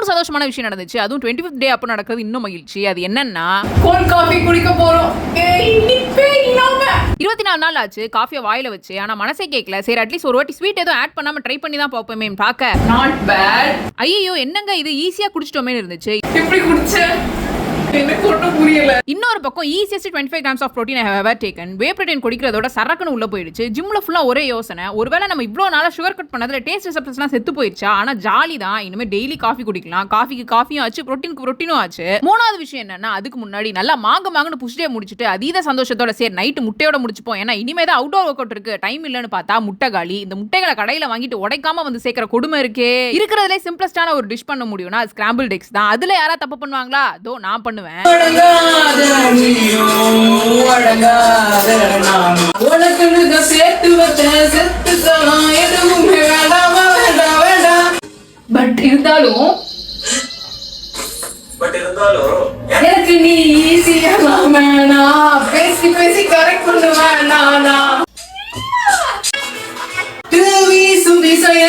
இன்னொரு சந்தோஷமான விஷயம் நடந்துச்சு. அதுவும் 25th டே அப்ப நடக்கிறது இன்னும் மகிழ்ச்சி. அது என்னன்னா கோல்ட் காஃபி குடிக்க போறோம். 24 நாள் ஆச்சு காஃபியை வாயில வச்சு. ஆனா மனசே கேட்கல. சரி அட்லீஸ்ட் ஒரு வாட்டி ஸ்வீட் ஏதோ ஆட் பண்ணாம ட்ரை பண்ணி தான் பாப்போமே பார்க்க. Not bad. ஐயோ என்னங்க இது ஈஸியா குடிச்சிட்டோமே இருந்துச்சு. எப்படி குடிச்ச எனக்கு ஒன்றும் புரியல. இன்னொரு பக்கம் easiest 25 grams of protein I have ever taken. Whey protein குடிக்கிறதோட சரக்குன்னு உள்ள போயிடுச்சு. ஜிம்ல ஃபுல்லா ஒரே யோசனை, ஒருவேளை நம்ம இவ்வளோ நாளா சுகர் கட் பண்ணதுல டேஸ்ட் ரிசப்டர்ஸ்லாம் செத்து போயிடுச்சா. ஆனா ஜாலி தான். இனிமே டெய்லி காஃபி குடிக்கலாம். காஃபிக்கு காஃபியும் ஆச்சு, புரோட்டீனுக்கு புரோட்டீனும் ஆச்சு. மூணாவது விஷயம் என்னன்னா, அதுக்கு முன்னாடி நல்லா மாங்கன்னு புஷ்டே முடிச்சுட்டு அதீத சந்தோஷத்தோட சரி நைட்டு முட்டையோட முடிச்சுப்போம். ஏன்னா இனிமே தான் அவுட்டோர் ஒர்க் அவுட் இருக்கு. டைம் இல்லைன்னு பார்த்தா முட்டை காலி. இந்த முட்டைகளை கடையில வாங்கிட்டு உடைக்காம வந்து சேர்க்கிற கொடுமை இருக்கே. இருக்கிறதுலே சிம்பிளஸ்டான ஒரு டிஷ் பண்ண முடியும்னா அது ஸ்கிராம்பிள் எக்ஸ் தான். அதுல யாரா தப்பு பண்ணுவாங்களா? அதோ நான் பண்ணுவேன். பட் இருந்தாலும் எனக்கு நீ ஈஸியா பேசி பேசி கரெக்ட் பண்ணுவேன்.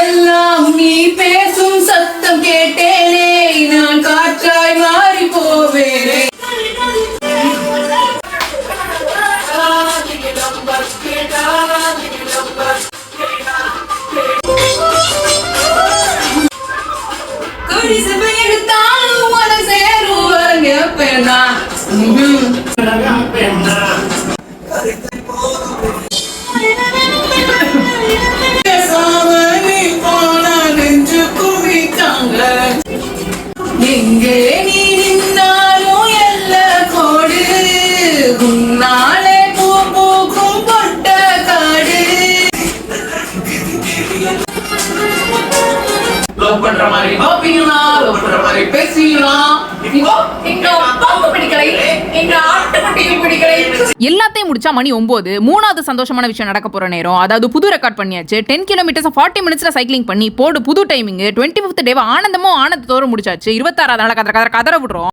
எல்லாம் நீ பேசும் சத்தம் கேட்டேனே, நான் காற்றாய் மாறி போவேனே. எடுத்தாலும் மன சேருவாங்க பெண்ணா. எங்கே நீ நின்னாலும் எல்ல கோடு, உன்னாலே பூ பூக்கும் பொட்ட காடு. லவ் பண்ற மாதிரி பாப்பீங்களா, லவ் பண்ற மாதிரி பேசிக்கலாம். எல்லாத்தையும் முடிச்சா மணி 9. மூணாவது சந்தோஷமான விஷயம் நடக்க போற நேரம். அதாவது புது ரெக்கார்ட் பண்ணியாச்சு. 10 kilometers 40 minutes சைக்கிளிங் பண்ணி போடு புது டைமிங். 25th டே ஆனந்தமோ ஆனந்தத்தோட முடிச்சாச்சு. 26வது நாள் கதற விடுறோம்.